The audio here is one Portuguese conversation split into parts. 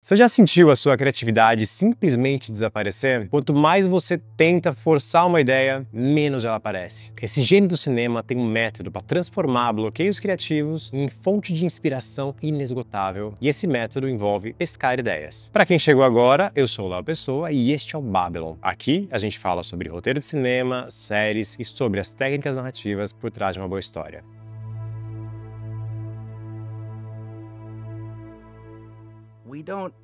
Você já sentiu a sua criatividade simplesmente desaparecer? Quanto mais você tenta forçar uma ideia, menos ela aparece. Esse gênio do cinema tem um método para transformar bloqueios criativos em fonte de inspiração inesgotável, e esse método envolve pescar ideias. Para quem chegou agora, eu sou o Léo Pessoa e este é o Babylon. Aqui a gente fala sobre roteiro de cinema, séries e sobre as técnicas narrativas por trás de uma boa história. We don't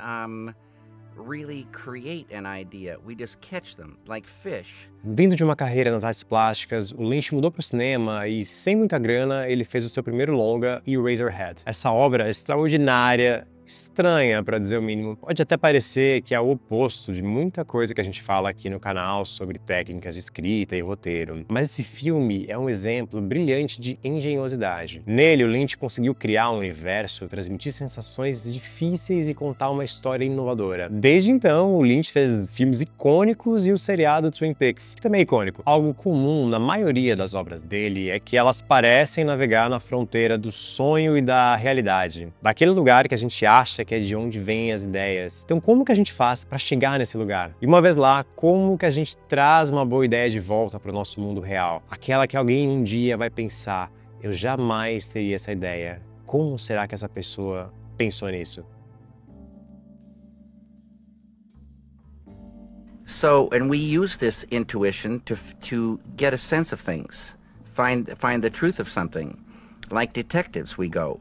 really create an idea, we just catch them, like fish. Vindo de uma carreira nas artes plásticas, o Lynch mudou para o cinema e, sem muita grana, ele fez o seu primeiro longa, Eraserhead. Essa obra é extraordinária, estranha, para dizer o mínimo. Pode até parecer que é o oposto de muita coisa que a gente fala aqui no canal sobre técnicas de escrita e roteiro, mas esse filme é um exemplo brilhante de engenhosidade. Nele, o Lynch conseguiu criar um universo, transmitir sensações difíceis e contar uma história inovadora. Desde então, o Lynch fez filmes icônicos e o seriado Twin Peaks, que também é icônico. Algo comum na maioria das obras dele é que elas parecem navegar na fronteira do sonho e da realidade, daquele lugar que a gente acha que é de onde vêm as ideias. Então, como que a gente faz para chegar nesse lugar? E uma vez lá, como que a gente traz uma boa ideia de volta para o nosso mundo real? Aquela que alguém um dia vai pensar, eu jamais teria essa ideia. Como será que essa pessoa pensou nisso? So, and we use this intuition to get a sense of things, find the truth of something. Like detectives, we go.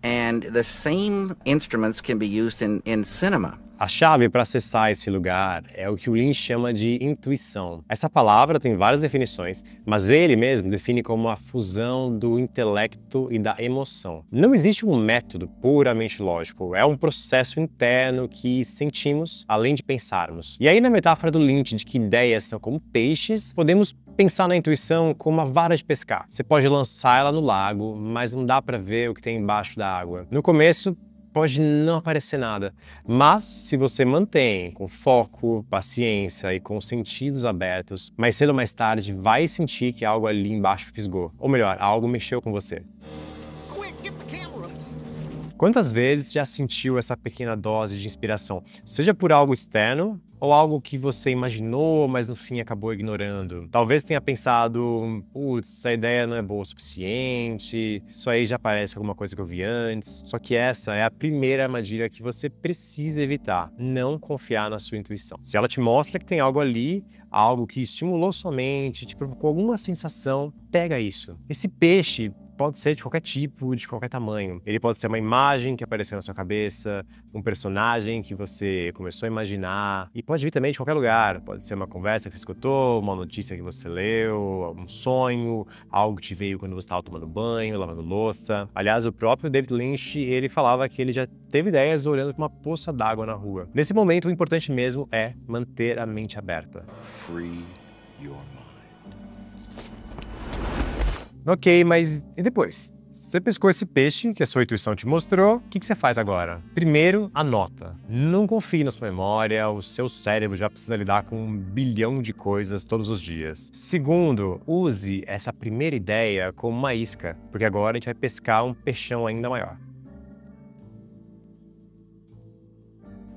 And the same instruments can be used in cinema. A chave para acessar esse lugar é o que o Lynch chama de intuição. Essa palavra tem várias definições, mas ele mesmo define como a fusão do intelecto e da emoção. Não existe um método puramente lógico, é um processo interno que sentimos além de pensarmos. E aí, na metáfora do Lynch de que ideias são como peixes, podemos pensar na intuição como uma vara de pescar. Você pode lançar ela no lago, mas não dá para ver o que tem embaixo da água. No começo, pode não aparecer nada, mas se você mantém com foco, paciência e com os sentidos abertos, mais cedo ou mais tarde vai sentir que algo ali embaixo fisgou. Ou melhor, algo mexeu com você. Quantas vezes já sentiu essa pequena dose de inspiração, seja por algo externo ou algo que você imaginou, mas no fim acabou ignorando? Talvez tenha pensado, putz, essa ideia não é boa o suficiente, isso aí já parece alguma coisa que eu vi antes. Só que essa é a primeira armadilha que você precisa evitar, não confiar na sua intuição. Se ela te mostra que tem algo ali, algo que estimulou sua mente, te provocou alguma sensação, pega isso. Esse peixe pode ser de qualquer tipo, de qualquer tamanho. Ele pode ser uma imagem que apareceu na sua cabeça, um personagem que você começou a imaginar, e pode vir também de qualquer lugar. Pode ser uma conversa que você escutou, uma notícia que você leu, um sonho, algo que te veio quando você estava tomando banho, lavando louça. Aliás, o próprio David Lynch, ele falava que ele já teve ideias olhando para uma poça d'água na rua. Nesse momento, o importante mesmo é manter a mente aberta. Free your mind. Ok, mas e depois? Você pescou esse peixe que a sua intuição te mostrou, o que você faz agora? Primeiro, anota. Não confie na sua memória, o seu cérebro já precisa lidar com 1 bilhão de coisas todos os dias. Segundo, use essa primeira ideia como uma isca, porque agora a gente vai pescar um peixão ainda maior.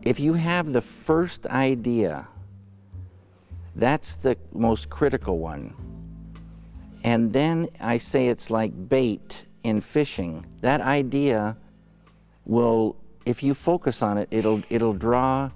If you have the first idea, that's the most critical one. And then I say it's like bait in fishing. That idea will, if you focus on it, it'll draw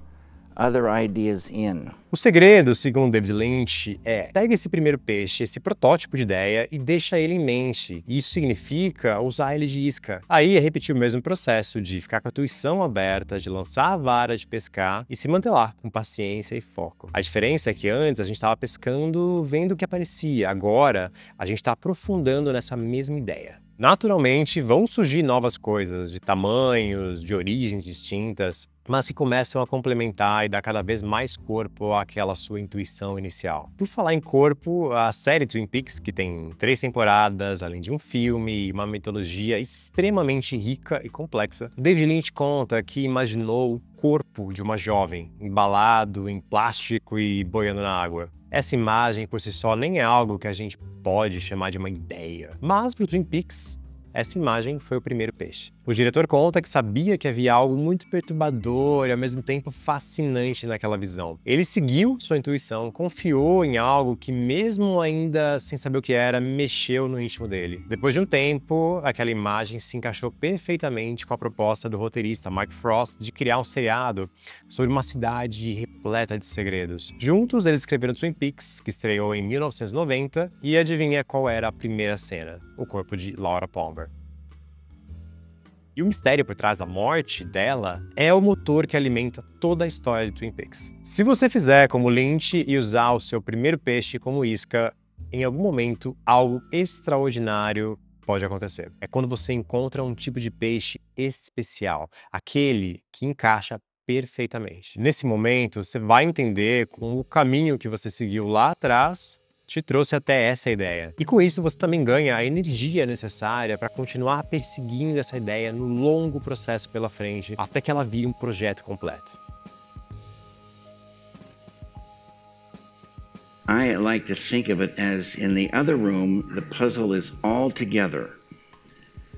other ideas in. O segredo, segundo David Lynch, pega esse primeiro peixe, esse protótipo de ideia e deixa ele em mente. Isso significa usar ele de isca. Aí é repetir o mesmo processo de ficar com a intuição aberta, de lançar a vara de pescar e se manter lá, com paciência e foco. A diferença é que antes a gente estava pescando vendo o que aparecia, agora a gente está aprofundando nessa mesma ideia. Naturalmente, vão surgir novas coisas, de tamanhos, de origens distintas, mas que começam a complementar e dar cada vez mais corpo àquela sua intuição inicial. Por falar em corpo, a série Twin Peaks, que tem 3 temporadas, além de um filme e uma mitologia extremamente rica e complexa, David Lynch conta que imaginou o corpo de uma jovem, embalado em plástico e boiando na água. Essa imagem por si só nem é algo que a gente pode chamar de uma ideia. Mas para o Twin Peaks, Essa imagem foi o primeiro peixe. O diretor conta que sabia que havia algo muito perturbador e ao mesmo tempo fascinante naquela visão. Ele seguiu sua intuição, confiou em algo que, mesmo ainda sem saber o que era, mexeu no íntimo dele. Depois de um tempo, aquela imagem se encaixou perfeitamente com a proposta do roteirista Mark Frost de criar um seriado sobre uma cidade repleta de segredos. Juntos, eles escreveram Twin Peaks, que estreou em 1990, e adivinha qual era a primeira cena? O corpo de Laura Palmer. E o mistério por trás da morte dela é o motor que alimenta toda a história de Twin Peaks. Se você fizer como Lynch e usar o seu primeiro peixe como isca, em algum momento algo extraordinário pode acontecer. É quando você encontra um tipo de peixe especial, aquele que encaixa perfeitamente. Nesse momento, você vai entender como o caminho que você seguiu lá atrás te trouxe até essa ideia. E com isso você também ganha a energia necessária para continuar perseguindo essa ideia no longo processo pela frente, até que ela vire um projeto completo. I like to think of it as in the other room, the puzzle is all together,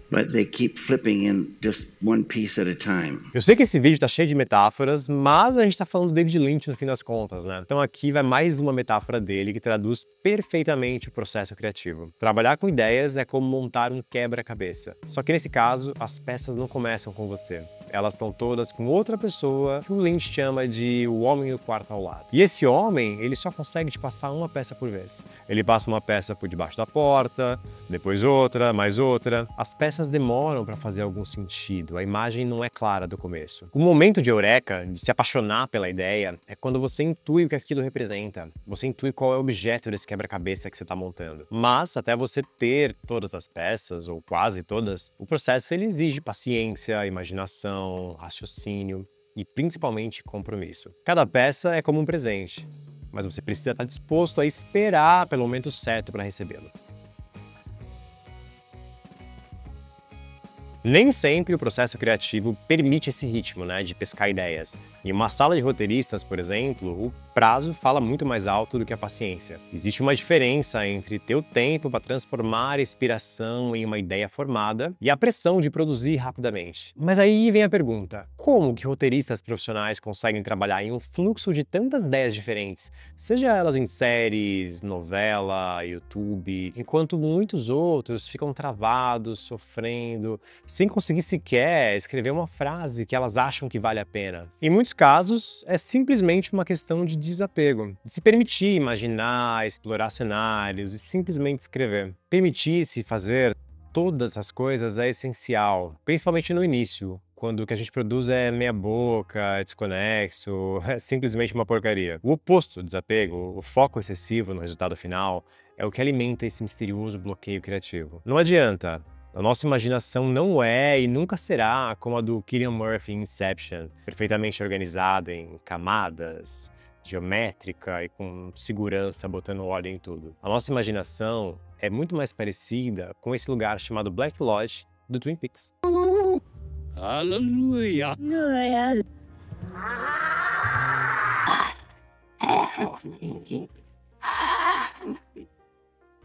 but they keep flipping in just one piece at a time. Eu sei que esse vídeo tá cheio de metáforas, mas a gente tá falando do David Lynch no fim das contas, né? Então aqui vai mais uma metáfora dele que traduz perfeitamente o processo criativo. Trabalhar com ideias é como montar um quebra-cabeça. Só que nesse caso, as peças não começam com você. Elas estão todas com outra pessoa que o Lynch chama de o homem do quarto ao lado. E esse homem, ele só consegue te passar uma peça por vez. Ele passa uma peça por debaixo da porta, depois outra, mais outra. As peças demoram para fazer algum sentido, a imagem não é clara do começo. O momento de eureka, de se apaixonar pela ideia, é quando você intui o que aquilo representa. Você intui qual é o objeto desse quebra-cabeça que você está montando. Mas, até você ter todas as peças, ou quase todas, o processo ele exige paciência, imaginação, raciocínio e principalmente compromisso. Cada peça é como um presente, mas você precisa estar disposto a esperar pelo momento certo para recebê-lo. Nem sempre o processo criativo permite esse ritmo, de pescar ideias. Em uma sala de roteiristas, por exemplo, o prazo fala muito mais alto do que a paciência. Existe uma diferença entre ter o tempo para transformar a inspiração em uma ideia formada e a pressão de produzir rapidamente. Mas aí vem a pergunta: como que roteiristas profissionais conseguem trabalhar em um fluxo de tantas ideias diferentes, seja elas em séries, novela, YouTube, enquanto muitos outros ficam travados, sofrendo, sem conseguir sequer escrever uma frase que elas acham que vale a pena? Em muitos casos, é simplesmente uma questão de desapego, de se permitir imaginar, explorar cenários e simplesmente escrever. Permitir-se fazer todas as coisas é essencial, principalmente no início, quando o que a gente produz é meia boca, é desconexo, é simplesmente uma porcaria. O oposto do desapego, o foco excessivo no resultado final, é o que alimenta esse misterioso bloqueio criativo. Não adianta. A nossa imaginação não é e nunca será como a do Cillian Murphy em Inception, perfeitamente organizada em camadas, geométrica e com segurança botando ordem em tudo. A nossa imaginação é muito mais parecida com esse lugar chamado Black Lodge do Twin Peaks. Hallelujah.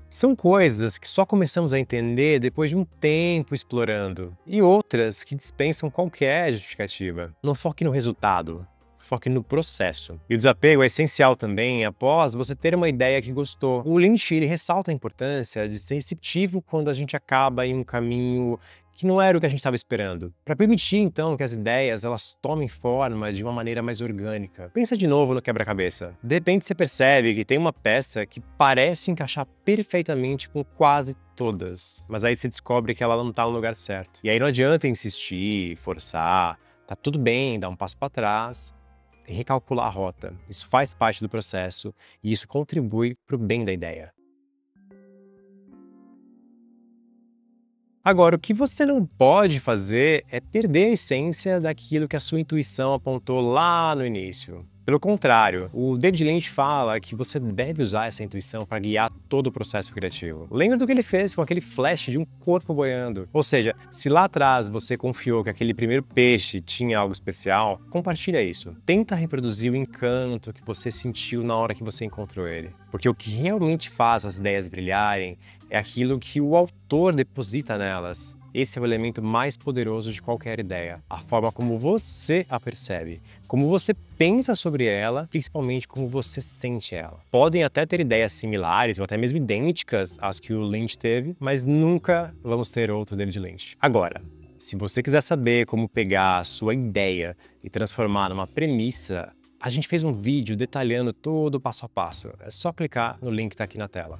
São coisas que só começamos a entender depois de um tempo explorando, e outras que dispensam qualquer justificativa. Não foque no resultado, foque no processo. E o desapego é essencial também após você ter uma ideia que gostou. O Lynch ele ressalta a importância de ser receptivo quando a gente acaba em um caminho que não era o que a gente estava esperando, para permitir então que as ideias elas tomem forma de uma maneira mais orgânica. Pensa de novo no quebra-cabeça. De repente você percebe que tem uma peça que parece encaixar perfeitamente com quase todas, mas aí você descobre que ela não está no lugar certo. E aí não adianta insistir, forçar, tá tudo bem, dar um passo para trás e recalcular a rota. Isso faz parte do processo e isso contribui para o bem da ideia. Agora, o que você não pode fazer é perder a essência daquilo que a sua intuição apontou lá no início. Pelo contrário, o David Lynch fala que você deve usar essa intuição para guiar todo o processo criativo. Lembra do que ele fez com aquele flash de um corpo boiando? Ou seja, se lá atrás você confiou que aquele primeiro peixe tinha algo especial, compartilha isso. Tenta reproduzir o encanto que você sentiu na hora que você encontrou ele. Porque o que realmente faz as ideias brilharem é aquilo que o autor deposita nelas. Esse é o elemento mais poderoso de qualquer ideia, a forma como você a percebe, como você pensa sobre ela, principalmente como você sente ela. Podem até ter ideias similares ou até mesmo idênticas às que o Lynch teve, mas nunca vamos ter outro David Lynch. Agora, se você quiser saber como pegar a sua ideia e transformar numa premissa, a gente fez um vídeo detalhando todo o passo a passo. É só clicar no link que está aqui na tela.